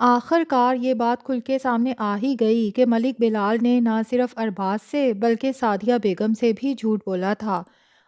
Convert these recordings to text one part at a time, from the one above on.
آخر کار یہ بات کھل کے سامنے آ ہی گئی کہ ملک بلال نے نہ صرف ارباز سے بلکہ سعدیہ بیگم سے بھی جھوٹ بولا تھا۔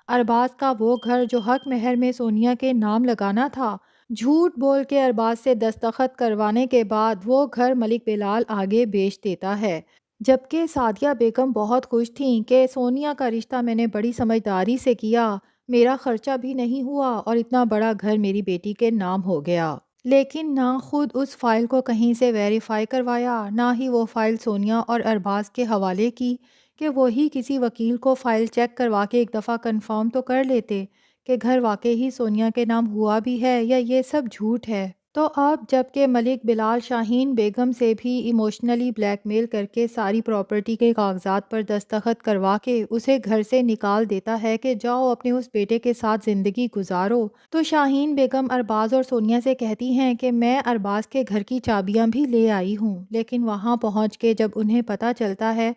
ارباز کا وہ گھر جو حق مہر میں سونیا کے نام لگانا تھا، جھوٹ بول کے ارباز سے دستخط کروانے کے بعد وہ گھر ملک بلال آگے بیچ دیتا ہے۔ جبکہ سعدیہ بیگم بہت خوش تھیں کہ سونیا کا رشتہ میں نے بڑی سمجھداری سے کیا، میرا خرچہ بھی نہیں ہوا اور اتنا بڑا گھر میری بیٹی کے نام ہو گیا۔ لیکن نہ خود اس فائل کو کہیں سے ویریفائی کروایا، نہ ہی وہ فائل سونیا اور ارباز کے حوالے کی کہ وہی کسی وکیل کو فائل چیک کروا کے ایک دفعہ کنفرم تو کر لیتے کہ گھر واقعی ہی سونیا کے نام ہوا بھی ہے یا یہ سب جھوٹ ہے۔ تو اب جب کہ ملک بلال شاہین بیگم سے بھی ایموشنلی بلیک میل کر کے ساری پراپرٹی کے کاغذات پر دستخط کروا کے اسے گھر سے نکال دیتا ہے کہ جاؤ اپنے اس بیٹے کے ساتھ زندگی گزارو، تو شاہین بیگم ارباز اور سونیا سے کہتی ہیں کہ میں ارباز کے گھر کی چابیاں بھی لے آئی ہوں، لیکن وہاں پہنچ کے جب انہیں پتہ چلتا ہے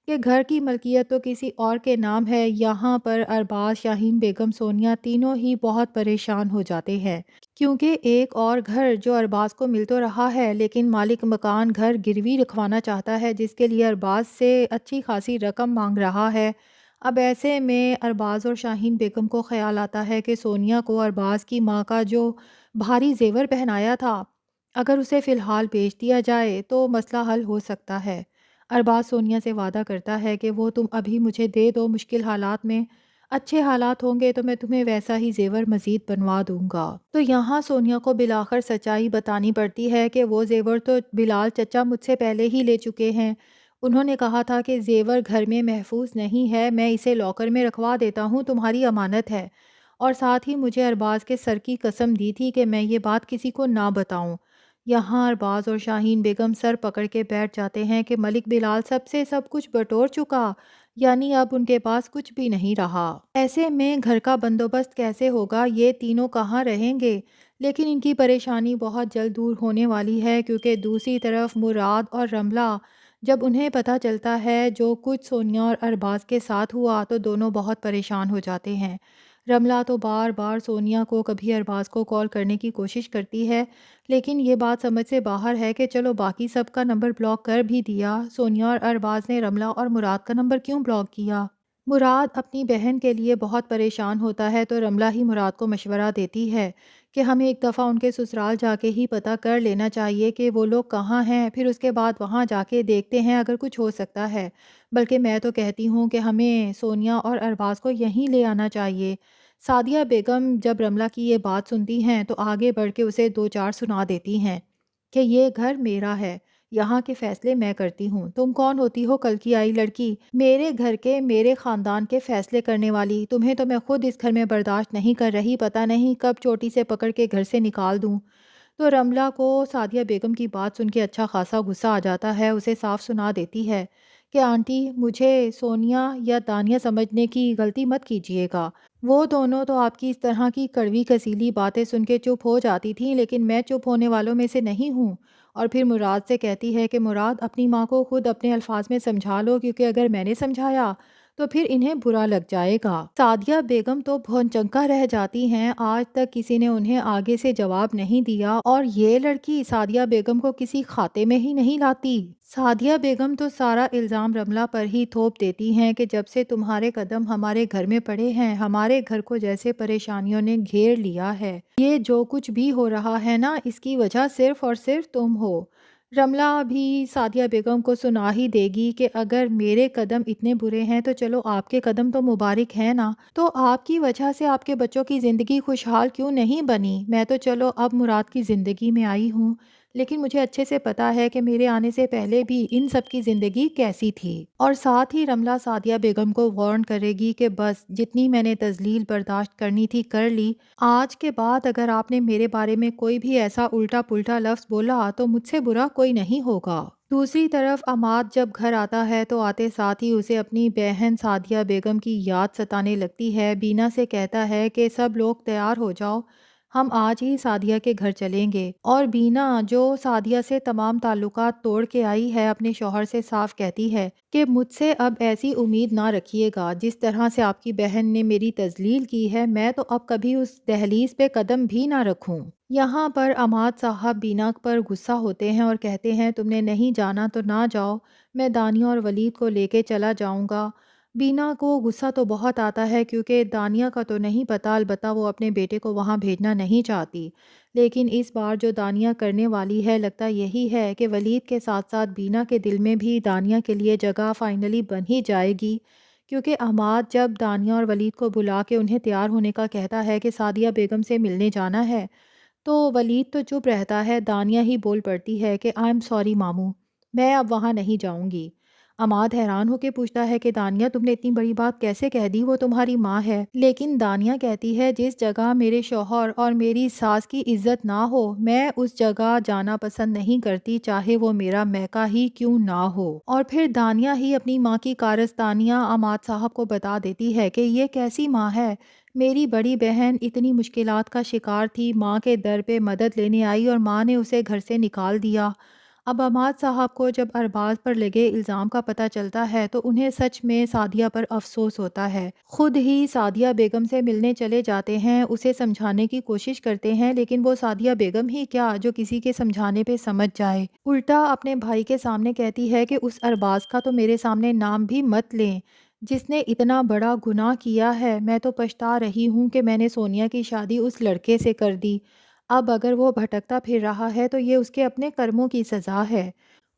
کہ گھر کی ملکیت تو کسی اور کے نام ہے، یہاں پر ارباز، شاہین بیگم، سونیا تینوں ہی بہت پریشان ہو جاتے ہیں، کیونکہ ایک اور گھر جو ارباز کو مل تو رہا ہے لیکن مالک مکان گھر گروی رکھوانا چاہتا ہے جس کے لیے ارباز سے اچھی خاصی رقم مانگ رہا ہے۔ اب ایسے میں ارباز اور شاہین بیگم کو خیال آتا ہے کہ سونیا کو ارباز کی ماں کا جو بھاری زیور پہنایا تھا، اگر اسے فی الحال بیچ دیا جائے تو مسئلہ حل ہو سکتا ہے۔ ارباز سونیا سے وعدہ کرتا ہے کہ وہ تم ابھی مجھے دے دو، مشکل حالات میں اچھے حالات ہوں گے تو میں تمہیں ویسا ہی زیور مزید بنوا دوں گا۔ تو یہاں سونیا کو بالآخر سچائی بتانی پڑتی ہے کہ وہ زیور تو بلال چچا مجھ سے پہلے ہی لے چکے ہیں، انہوں نے کہا تھا کہ زیور گھر میں محفوظ نہیں ہے، میں اسے لاکر میں رکھوا دیتا ہوں، تمہاری امانت ہے، اور ساتھ ہی مجھے ارباز کے سر کی قسم دی تھی کہ میں یہ بات کسی کو نہ بتاؤں۔ یہاں ارباز اور شاہین بیگم سر پکڑ کے بیٹھ جاتے ہیں کہ ملک بلال سب سے سب کچھ بٹور چکا، یعنی اب ان کے پاس کچھ بھی نہیں رہا۔ ایسے میں گھر کا بندوبست کیسے ہوگا، یہ تینوں کہاں رہیں گے؟ لیکن ان کی پریشانی بہت جلد دور ہونے والی ہے، کیونکہ دوسری طرف مراد اور رملہ، جب انہیں پتہ چلتا ہے جو کچھ سونیا اور ارباز کے ساتھ ہوا تو دونوں بہت پریشان ہو جاتے ہیں۔ رملہ تو بار بار سونیا کو کبھی ارباز کو کال کرنے کی کوشش کرتی ہے، لیکن یہ بات سمجھ سے باہر ہے کہ چلو باقی سب کا نمبر بلاک کر بھی دیا، سونیا اور ارباز نے رملہ اور مراد کا نمبر کیوں بلاک کیا؟ مراد اپنی بہن کے لیے بہت پریشان ہوتا ہے تو رملہ ہی مراد کو مشورہ دیتی ہے کہ ہمیں ایک دفعہ ان کے سسرال جا کے ہی پتہ کر لینا چاہیے کہ وہ لوگ کہاں ہیں، پھر اس کے بعد وہاں جا کے دیکھتے ہیں اگر کچھ ہو سکتا ہے۔ بلکہ میں تو کہتی ہوں کہ ہمیں سونیا اور ارباز کو یہیں لے آنا چاہیے۔ سعدیہ بیگم جب رملہ کی یہ بات سنتی ہیں تو آگے بڑھ کے اسے دو چار سنا دیتی ہیں کہ یہ گھر میرا ہے، یہاں کے فیصلے میں کرتی ہوں، تم کون ہوتی ہو کل کی آئی لڑکی، میرے گھر کے میرے خاندان کے فیصلے کرنے والی، تمہیں تو میں خود اس گھر میں برداشت نہیں کر رہی، پتہ نہیں کب چوٹی سے پکڑ کے گھر سے نکال دوں۔ تو رملہ کو سعدیہ بیگم کی بات سن کے اچھا خاصا غصہ آ جاتا ہے، اسے صاف سنا دیتی ہے کہ آنٹی مجھے سونیا یا دانیہ سمجھنے کی غلطی مت کیجیے گا، وہ دونوں تو آپ کی اس طرح کی کڑوی کسیلی باتیں سن کے چپ ہو جاتی تھیں، لیکن میں چپ ہونے والوں میں سے نہیں ہوں۔ اور پھر مراد سے کہتی ہے کہ مراد اپنی ماں کو خود اپنے الفاظ میں سمجھا لو، کیونکہ اگر میں نے سمجھایا تو پھر انہیں برا لگ جائے گا۔ سعدیہ بیگم تو بھونچنکا رہ جاتی ہیں، آج تک کسی نے انہیں آگے سے جواب نہیں دیا اور یہ لڑکی سعدیہ بیگم کو کسی کھاتے میں ہی نہیں لاتی۔ سعدیہ بیگم تو سارا الزام رملہ پر ہی تھوپ دیتی ہیں کہ جب سے تمہارے قدم ہمارے گھر میں پڑے ہیں، ہمارے گھر کو جیسے پریشانیوں نے گھیر لیا ہے، یہ جو کچھ بھی ہو رہا ہے نا، اس کی وجہ صرف اور صرف تم ہو۔ رملہ بھی سعدیہ بیگم کو سنا ہی دے گی کہ اگر میرے قدم اتنے برے ہیں تو چلو آپ کے قدم تو مبارک ہیں نا، تو آپ کی وجہ سے آپ کے بچوں کی زندگی خوشحال کیوں نہیں بنی؟ میں تو چلو اب مراد کی زندگی میں آئی ہوں، لیکن مجھے اچھے سے پتا ہے کہ میرے آنے سے پہلے بھی ان سب کی زندگی کیسی تھی۔ اور ساتھ ہی رملہ سعدیہ بیگم کو وارن کرے گی کہ بس جتنی میں نے تذلیل برداشت کرنی تھی کر لی، آج کے بعد اگر آپ نے میرے بارے میں کوئی بھی ایسا الٹا پلٹا لفظ بولا تو مجھ سے برا کوئی نہیں ہوگا۔ دوسری طرف عماد جب گھر آتا ہے تو آتے ساتھ ہی اسے اپنی بہن سعدیہ بیگم کی یاد ستانے لگتی ہے، بینا سے کہتا ہے کہ سب لوگ تیار ہو جاؤ، ہم آج ہی سعدیہ کے گھر چلیں گے۔ اور بینا جو سعدیہ سے تمام تعلقات توڑ کے آئی ہے، اپنے شوہر سے صاف کہتی ہے کہ مجھ سے اب ایسی امید نہ رکھیے گا، جس طرح سے آپ کی بہن نے میری تذلیل کی ہے، میں تو اب کبھی اس دہلیز پہ قدم بھی نہ رکھوں۔ یہاں پر عماد صاحب بینا پر غصہ ہوتے ہیں اور کہتے ہیں تم نے نہیں جانا تو نہ جاؤ، میں دانیہ اور ولید کو لے کے چلا جاؤں گا۔ بینا کو غصہ تو بہت آتا ہے کیونکہ دانیہ کا تو نہیں پتہ، البتہ وہ اپنے بیٹے کو وہاں بھیجنا نہیں چاہتی، لیکن اس بار جو دانیہ کرنے والی ہے لگتا یہی ہے کہ ولید کے ساتھ ساتھ بینا کے دل میں بھی دانیہ کے لیے جگہ فائنلی بن ہی جائے گی، کیونکہ عماد جب دانیہ اور ولید کو بلا کے انہیں تیار ہونے کا کہتا ہے کہ سعدیہ بیگم سے ملنے جانا ہے، تو ولید تو چپ رہتا ہے، دانیہ ہی بول پڑتی ہے کہ آئی ایم سوری ماموں، میں اب وہاں نہیں جاؤں گی۔ عماد حیران ہو کے پوچھتا ہے کہ دانیہ تم نے اتنی بڑی بات کیسے کہہ دی، وہ تمہاری ماں ہے۔ لیکن دانیہ کہتی ہے جس جگہ میرے شوہر اور میری ساس کی عزت نہ ہو، میں اس جگہ جانا پسند نہیں کرتی، چاہے وہ میرا میکا ہی کیوں نہ ہو۔ اور پھر دانیہ ہی اپنی ماں کی کارستانیاں عماد صاحب کو بتا دیتی ہے کہ یہ کیسی ماں ہے، میری بڑی بہن اتنی مشکلات کا شکار تھی، ماں کے در پہ مدد لینے آئی اور ماں نے اسے گھر سے نکال دیا۔ اب عماد صاحب کو جب ارباز پر لگے الزام کا پتہ چلتا ہے تو انہیں سچ میں سعدیہ پر افسوس ہوتا ہے۔ خود ہی سعدیہ بیگم سے ملنے چلے جاتے ہیں، اسے سمجھانے کی کوشش کرتے ہیں، لیکن وہ سعدیہ بیگم ہی کیا جو کسی کے سمجھانے پہ سمجھ جائے، الٹا اپنے بھائی کے سامنے کہتی ہے کہ اس ارباز کا تو میرے سامنے نام بھی مت لیں جس نے اتنا بڑا گناہ کیا ہے، میں تو پچھتا رہی ہوں کہ میں نے سونیا کی شادی اس لڑکے سے کر دی، اب اگر وہ بھٹکتا پھر رہا ہے تو یہ اس کے اپنے کرموں کی سزا ہے۔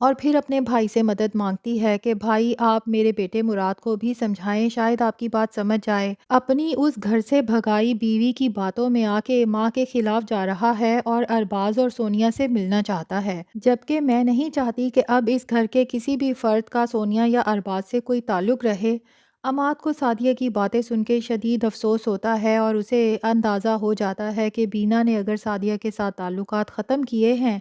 اور پھر اپنے بھائی سے مدد مانگتی ہے کہ بھائی آپ میرے بیٹے مراد کو بھی سمجھائیں، شاید آپ کی بات سمجھ جائے، اپنی اس گھر سے بھگائی بیوی کی باتوں میں آ کے ماں کے خلاف جا رہا ہے اور ارباز اور سونیا سے ملنا چاہتا ہے، جبکہ میں نہیں چاہتی کہ اب اس گھر کے کسی بھی فرد کا سونیا یا ارباز سے کوئی تعلق رہے۔ عماد کو سعدیہ کی باتیں سن کے شدید افسوس ہوتا ہے اور اسے اندازہ ہو جاتا ہے کہ بینا نے اگر سعدیہ کے ساتھ تعلقات ختم کیے ہیں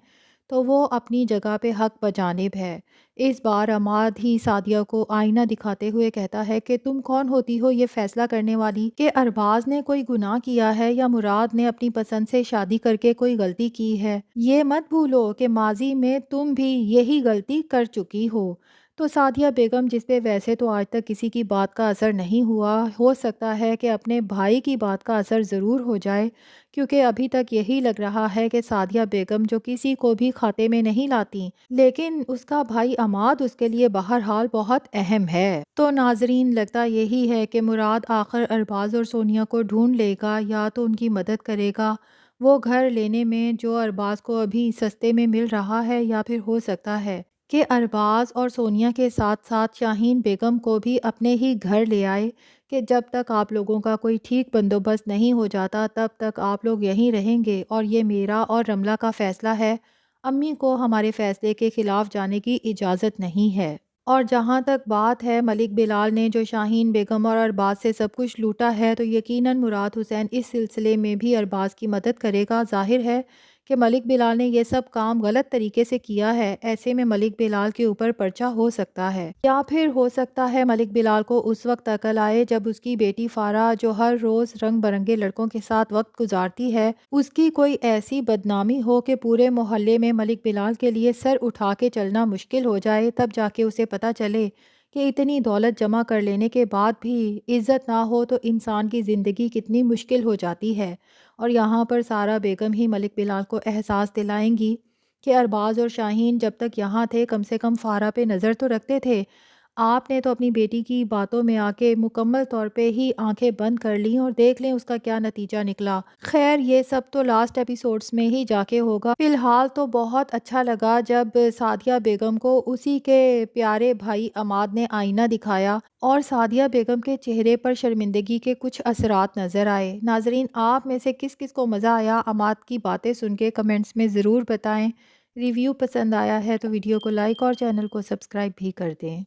تو وہ اپنی جگہ پہ حق بجانب ہے۔ اس بار عماد ہی سعدیہ کو آئینہ دکھاتے ہوئے کہتا ہے کہ تم کون ہوتی ہو یہ فیصلہ کرنے والی کہ ارباز نے کوئی گناہ کیا ہے یا مراد نے اپنی پسند سے شادی کر کے کوئی غلطی کی ہے، یہ مت بھولو کہ ماضی میں تم بھی یہی غلطی کر چکی ہو۔ تو سعدیہ بیگم، جس پہ ویسے تو آج تک کسی کی بات کا اثر نہیں ہوا، ہو سکتا ہے کہ اپنے بھائی کی بات کا اثر ضرور ہو جائے، کیونکہ ابھی تک یہی لگ رہا ہے کہ سعدیہ بیگم جو کسی کو بھی کھاتے میں نہیں لاتی، لیکن اس کا بھائی عماد اس کے لیے بہرحال بہت اہم ہے۔ تو ناظرین، لگتا یہی ہے کہ مراد آخر ارباز اور سونیا کو ڈھونڈ لے گا، یا تو ان کی مدد کرے گا وہ گھر لینے میں جو ارباز کو ابھی سستے میں مل رہا ہے، یا پھر ہو سکتا ہے کہ ارباز اور سونیا کے ساتھ ساتھ شاہین بیگم کو بھی اپنے ہی گھر لے آئے کہ جب تک آپ لوگوں کا کوئی ٹھیک بندوبست نہیں ہو جاتا تب تک آپ لوگ یہیں رہیں گے، اور یہ میرا اور رملہ کا فیصلہ ہے، امی کو ہمارے فیصلے کے خلاف جانے کی اجازت نہیں ہے۔ اور جہاں تک بات ہے ملک بلال نے جو شاہین بیگم اور ارباز سے سب کچھ لوٹا ہے، تو یقیناً مراد حسین اس سلسلے میں بھی ارباز کی مدد کرے گا۔ ظاہر ہے کہ ملک بلال نے یہ سب کام غلط طریقے سے کیا ہے، ایسے میں ملک بلال کے اوپر پرچہ ہو سکتا ہے، یا پھر ہو سکتا ہے ملک بلال کو اس وقت عقل آئے جب اس کی بیٹی فارا، جو ہر روز رنگ برنگے لڑکوں کے ساتھ وقت گزارتی ہے، اس کی کوئی ایسی بدنامی ہو کہ پورے محلے میں ملک بلال کے لیے سر اٹھا کے چلنا مشکل ہو جائے، تب جا کے اسے پتہ چلے کہ اتنی دولت جمع کر لینے کے بعد بھی عزت نہ ہو تو انسان کی زندگی کتنی مشکل ہو جاتی ہے۔ اور یہاں پر سارا بیگم ہی ملک بلال کو احساس دلائیں گی کہ ارباز اور شاہین جب تک یہاں تھے کم سے کم فارا پہ نظر تو رکھتے تھے، آپ نے تو اپنی بیٹی کی باتوں میں آ کے مکمل طور پہ ہی آنکھیں بند کر لیں، اور دیکھ لیں اس کا کیا نتیجہ نکلا۔ خیر، یہ سب تو لاسٹ ایپیسوڈز میں ہی جا کے ہوگا، فی الحال تو بہت اچھا لگا جب سعدیہ بیگم کو اسی کے پیارے بھائی عماد نے آئینہ دکھایا اور سعدیہ بیگم کے چہرے پر شرمندگی کے کچھ اثرات نظر آئے۔ ناظرین، آپ میں سے کس کس کو مزہ آیا عماد کی باتیں سن کے کمنٹس میں ضرور بتائیں۔ ریویو پسند آیا ہے تو ویڈیو کو لائک اور چینل کو سبسکرائب بھی کر دیں۔